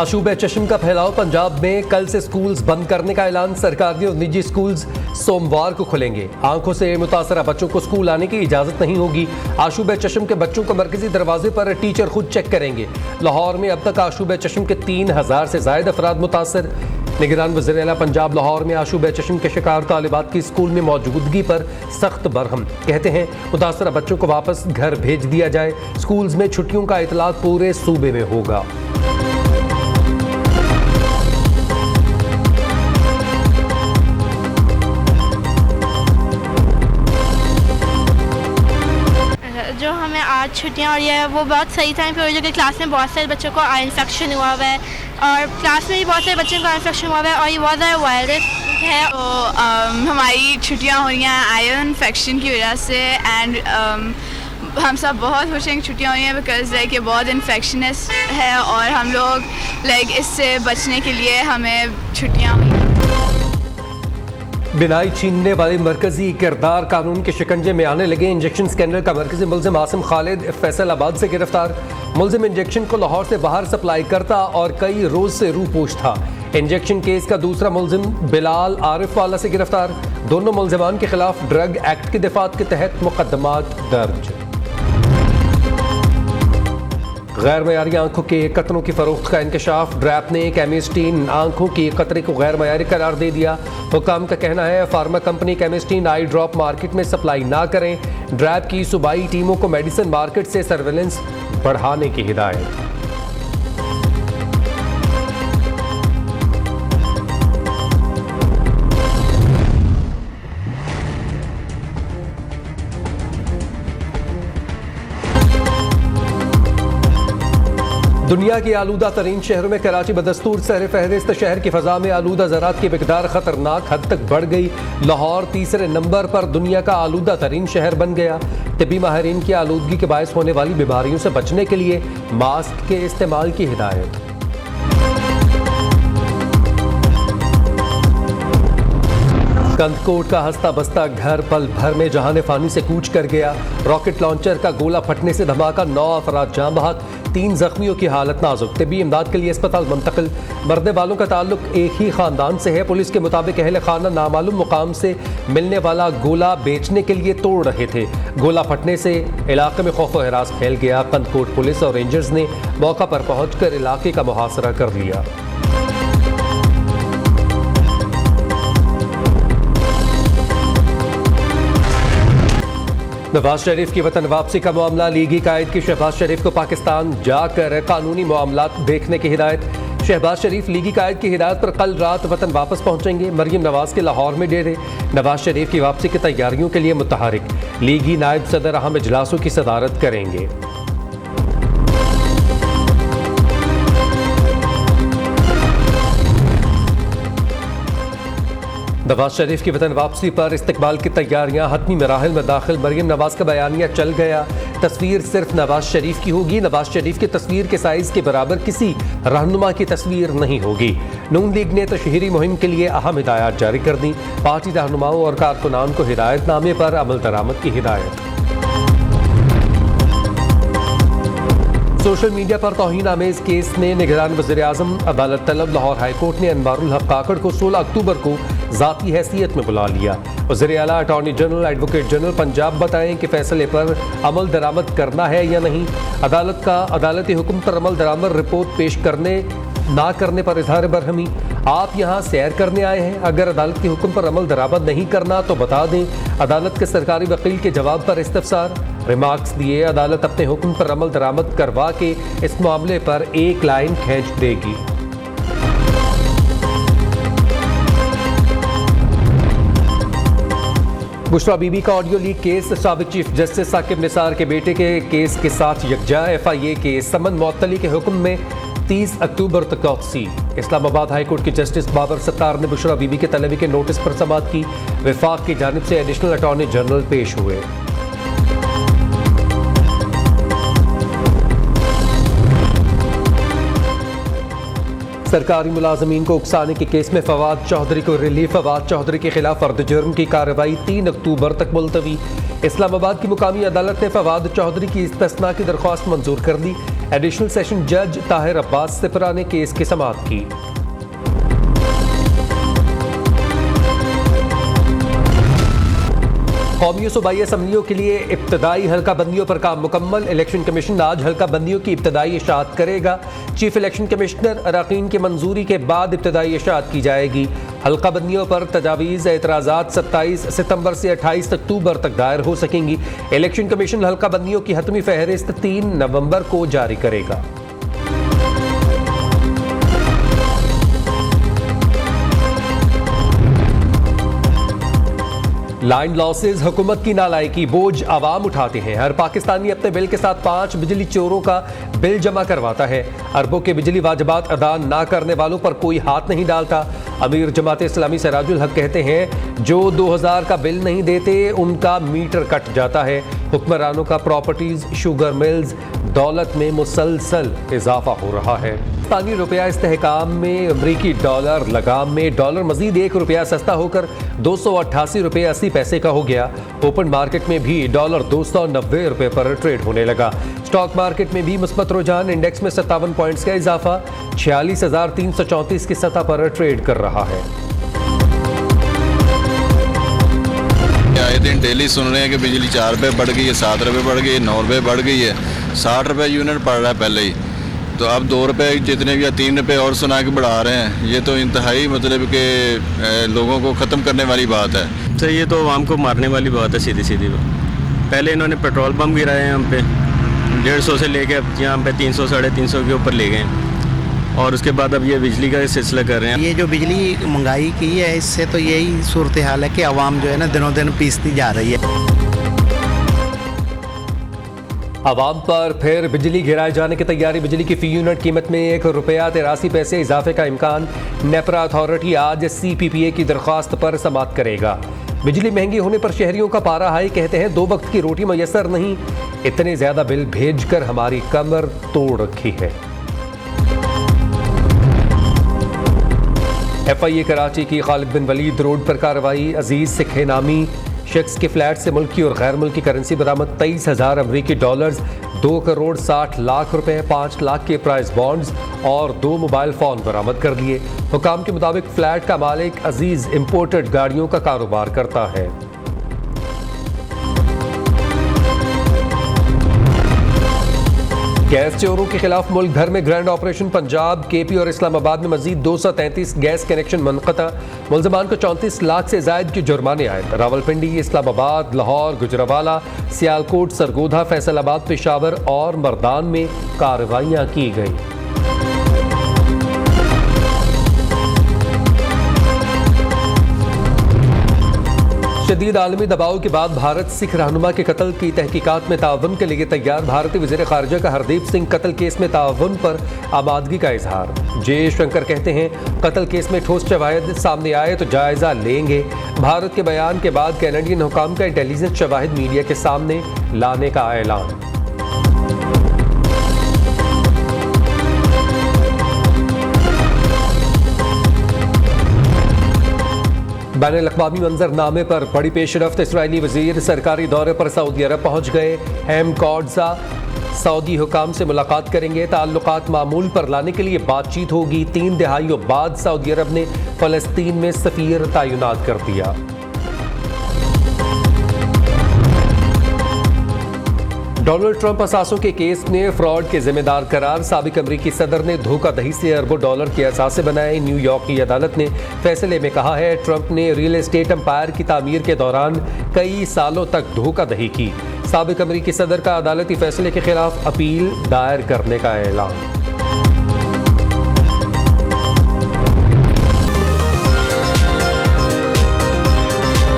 आशूब चश्म का फैलाव पंजाब में। कल से स्कूल्स बंद करने का ऐलान। सरकारी और निजी स्कूल्स सोमवार को खुलेंगे। आंखों से मुतासरा बच्चों को स्कूल आने की इजाजत नहीं होगी। आशूब चश्म के बच्चों को मरकजी दरवाजे पर टीचर खुद चेक करेंगे। लाहौर में अब तक आशूब चश्म के 3000 से ज्यादा अफराद मुतासर। निगरान वज़ीर आला पंजाब लाहौर में आशूब चश्म के शिकार तालिबात की स्कूल में मौजूदगी पर सख्त बरहम। कहते हैं मुतासरा बच्चों को वापस घर भेज दिया जाए। स्कूल्स में छुट्टियों का इतलाक पूरे सूबे में होगा। जो हमें आज छुट्टियां और ये है वो बहुत सही टाइम पे हुई, जो कि क्लास में बहुत सारे बच्चों को आई इन्फेक्शन हुआ हुआ है और क्लास में भी बहुत सारे बच्चों को आई इन्फेक्शन हुआ हुआ है और ये बहुत ज़्यादा वायरस है। तो हमारी छुट्टियां हो रही हैं आयरन इन्फेक्शन की वजह से एंड हम सब बहुत खुश हैं कि छुट्टियां हो रही हैं बिकॉज लाइक ये बहुत इन्फेक्शनस है और हम लोग लाइक इससे बचने के लिए हमें छुट्टियां हुई। बिनाई छीनने वाले मरकजी किरदार कानून के शिकंजे में आने लगे। इंजेक्शन स्कैंडल का मरकजी मुलजिम आसिम खालिद फैसलाबाद से गिरफ्तार। मुलजिम इंजेक्शन को लाहौर से बाहर सप्लाई करता और कई रोज से रूपोश था। इंजेक्शन केस का दूसरा मुलजिम बिलाल आरिफ वाला से गिरफ्तार। दोनों मुलजिमान के खिलाफ ड्रग एक्ट की दफात के तहत मुकदमात दर्ज। गैर मयारी आंखों के कतरों की फरोख्त का इंकशाफ। ड्रैप ने केमिस्टीन आंखों की कतरे को गैर मयारी करार दे दिया। हुकाम का कहना है फार्मा कंपनी केमिस्टीन आई ड्रॉप मार्केट में सप्लाई ना करें। ड्रैप की सूबाई टीमों को मेडिसिन मार्केट से सर्वेलेंस बढ़ाने की हिदायत। दुनिया के आलूदा तरीन शहरों में कराची बदस्तूर सर फहरिस्त। शहर की फ़ज़ा में आलूदा ज़रात की मिक़दार ख़तरनाक हद तक बढ़ गई। लाहौर तीसरे नंबर पर दुनिया का आलूदा तरीन शहर बन गया। तिब्बी माहिरीन की आलूदगी के बायस होने वाली बीमारियों से बचने के लिए मास्क के इस्तेमाल की हिदायत। कंदकोट का हंसता बसता घर पल भर में जहाने फानी से कूच कर गया। रॉकेट लॉन्चर का गोला फटने से धमाका, 9 अफराद जाँ बहक, 3 जख्मियों की हालत नाजुक। तिब्बी इमदाद के लिए अस्पताल मुंतकिल। मरने वालों का ताल्लुक एक ही खानदान से है। पुलिस के मुताबिक अहले खाना नामालूम मुकाम से मिलने वाला गोला बेचने के लिए तोड़ रहे थे। गोला फटने से इलाके में खौफ व हरास फैल गया। कंदकोट पुलिस और रेंजर्स ने मौका पर पहुंचकर इलाके का मुहासरा कर लिया। नवाज शरीफ की वतन वापसी का मामला। लीगी कायद की शहबाज शरीफ को पाकिस्तान जाकर कानूनी मामलात देखने की हिदायत। शहबाज शरीफ लीगी कायद की हिदायत पर कल रात वतन वापस पहुंचेंगे। मरियम नवाज के लाहौर में डेरे। नवाज शरीफ की वापसी की तैयारियों के लिए मुतहरिक। लीगी नायब सदर अहम इजलासों की सदारत करेंगे। नवाज शरीफ की वतन वापसी पर इस्तकबाल की तैयारियां हतमी मराहिल में दाखिल। मरियम नवाज का बयानिया चल गया। तस्वीर सिर्फ नवाज शरीफ की होगी। नवाज शरीफ की तस्वीर के साइज के बराबर किसी रहनुमा की तस्वीर नहीं होगी। नून लीग ने तशहीरी मुहिम के लिए अहम हिदायत जारी कर दी। पार्टी रहनुमाओं और कारकुनान को हिदायतनामे पर अमल दरामद की हिदायत। सोशल मीडिया पर तौहीन आमेज केस में निगरान वज़ीर आज़म अदालत तलब। लाहौर हाईकोर्ट ने अनवारुल हक काकड़ को 16 अक्टूबर को ज़ाती हैसियत में बुला लिया। वज़ीर आला attorney general advocate general Punjab बताएं कि फैसले पर अमल दरामद करना है या नहीं। अदालत का अदालती हुक्म पर अमल दरामद रिपोर्ट पेश करने ना करने पर इजहार बरहमी। आप यहाँ सैर करने आए हैं, अगर अदालत के हुक्म पर अमल दरामद नहीं करना तो बता दें। अदालत के सरकारी वकील के जवाब पर इस्तफसार। रिमार्क्स दिए अदालत अपने हुक्म पर अमल दरामद करवा के इस मामले पर एक लाइन खींच देगी। बुशरा बीबी का ऑडियो लीक केस साबिक चीफ जस्टिस साकिब निसार के बेटे के केस के साथ यकजा। FIA के समन मुअत्तली के हुक्म में 30 अक्टूबर तक तौसी। इस्लामाबाद हाई कोर्ट के जस्टिस बाबर सत्तार ने बुशरा बीबी के तलबी के नोटिस पर समाअत की। वफाक की जानिब से एडिशनल अटॉर्नी जनरल पेश हुए। सरकारी मुलाजमीन को उकसाने के केस में फवाद चौधरी को रिलीफ। फवाद चौधरी के खिलाफ फर्द जुर्म की कार्रवाई 3 अक्टूबर तक मुलतवी। इस्लामाबाद की मुकामी अदालत ने फवाद चौधरी की इस्तिस्ना की दरख्वास्त मंजूर कर दी। एडिशनल सेशन जज ताहिर अब्बास सिपरा ने केस की समाअत की। कौमी सूबाई असम्बलियों के लिए इब्तदाई हल्का बंदियों पर काम मुकम्मल। इलेक्शन कमीशन आज हल्का बंदियों की इब्तदाई इशाअत करेगा। चीफ इलेक्शन कमिश्नर अरकान की मंजूरी के बाद इब्तदाई इशाअत की जाएगी। हल्का बंदियों पर तजावीज़ एतराज़ात 27 सितंबर से 28 अक्टूबर तक दायर हो सकेंगी। इलेक्शन कमीशन हल्का बंदियों की हतमी फहरिस्त 3 नवंबर को जारी करेगा। लैंड लॉसेज हुकूमत की नालायकी, बोझ आवाम उठाते हैं। हर पाकिस्तानी अपने बिल के साथ 5 बिजली चोरों का बिल जमा करवाता है। अरबों के बिजली वाजिबात अदा ना करने वालों पर कोई हाथ नहीं डालता। अमीर जमात इस्लामी सिराजुल हक कहते हैं जो 2000 का बिल नहीं देते उनका मीटर कट जाता है। हुक्मरानों का प्रॉपर्टीज, शुगर मिल्स, दौलत में मुसलसल इजाफा हो रहा है। पाकिस्तानी रुपया इस्तेहकाम में, अमरीकी डॉलर लगाम में। डॉलर मजीद 1 रुपया सस्ता होकर 288 रुपये 80 पैसे का हो गया। ओपन मार्केट में भी डॉलर 290 रुपये पर ट्रेड होने लगा। स्टॉक मार्केट में भी मुस्बत रुझान, इंडेक्स में 57 पॉइंट्स का इजाफा 46,334 की सतह पर ट्रेड कर रहा है। आए दिन डेली सुन रहे हैं कि बिजली 4 रुपये बढ़ गई है, 7 रुपये बढ़ गई है, 9 रुपये बढ़ गई है, 60 रुपये यूनिट पड़ रहा है पहले ही। तो अब 2 रुपये जितने भी या 3 रुपये और सुना के बढ़ा रहे हैं। ये तो इंतहाई मतलब कि लोगों को ख़त्म करने वाली बात है। तो ये तो आवाम को मारने वाली बात है, सीधी सीधी बात। पहले इन्होंने पेट्रोल पंप गिराए हैं हम पे 150 से लेके अब यहाँ पे 300 साढ़े 300 के ऊपर ले गए, और उसके बाद अब ये बिजली का सिलसिला कर रहे हैं। ये जो बिजली महंगाई की है, इससे तो यही सूरत हाल है कि आवाम जो है ना दिनों दिन पीसती जा रही है। आवाम पर फिर बिजली गिराए जाने की तैयारी। बिजली की फी यूनिट कीमत में 1 रुपया 83 पैसे इजाफे का इम्कान। नेपरा अथॉरिटी आज CPPA की दरख्वास्त पर समाअत करेगा। बिजली महंगी होने पर शहरियों का पारा हाई, कहते हैं 2 वक्त की रोटी मैसर नहीं, इतने ज्यादा बिल भेजकर हमारी कमर तोड़ रखी है। FIA कराची की खालिद बिन वलीद रोड पर कार्रवाई। अजीज सिखे नामी शख्स के फ्लैट से मुल्की और गैर मुल्की करेंसी बरामद। 23,000 अमरीकी डॉलर्स, 2 करोड़ 60 लाख रुपए, 5 लाख के प्राइस बॉन्ड्स और 2 मोबाइल फ़ोन बरामद कर लिए। हुकाम के मुताबिक फ्लैट का मालिक अजीज इंपोर्टेड गाड़ियों का कारोबार करता है। गैस चोरों के खिलाफ मुल्क भर में ग्रैंड ऑपरेशन। पंजाब, KP और इस्लामाबाद में मजीद 233 गैस कनेक्शन मुनक़ता। मुलजमान को 34 लाख से जायद के जुर्माने आए। रावलपिंडी, इस्लामाबाद, लाहौर, गुजरावाला, सियालकोट, सरगोधा, फैसलाबाद, पेशावर और मर्दान में कार्रवाइयाँ की गई। शदीद आलमी दबाव के बाद भारत सिख रहनुमा के कत्ल की तहकीकात में ताउन के लिए तैयार। भारतीय वज़ीर ख़ारिजा का हरदीप सिंह कत्ल केस में ताउन पर आमादगी का इजहार। जयशंकर कहते हैं कत्ल केस में ठोस शवाहिद सामने आए तो जायज़ा लेंगे। भारत के बयान के बाद कैनेडियन हुकाम का इंटेलिजेंस शवाहिद मीडिया के सामने लाने का ऐलान। बैनुल-अक़वामी मंजरनामे पर बड़ी पेशरफ्त। इसराइली वज़ीर सरकारी दौरे पर सऊदी अरब पहुँच गए। हैम कॉड्ज़ा सऊदी हुकाम से मुलाकात करेंगे। ताल्लुकात मामूल पर लाने के लिए बातचीत होगी। 3 दहाइयों बाद सऊदी अरब ने फ़लस्तीन में सफ़ीर तैनात कर दिया। डोनाल्ड ट्रंप असासों के केस में फ्रॉड के जिम्मेदार करार। साबिक अमरीकी सदर ने धोखाधड़ी से अरबों डॉलर के असासे बनाए। न्यूयॉर्क की अदालत ने फैसले में कहा है ट्रंप ने रियल एस्टेट एम्पायर की तामीर के दौरान कई सालों तक धोखाधड़ी की। साबिक अमरीकी सदर का अदालती फैसले के खिलाफ अपील दायर करने का ऐलान।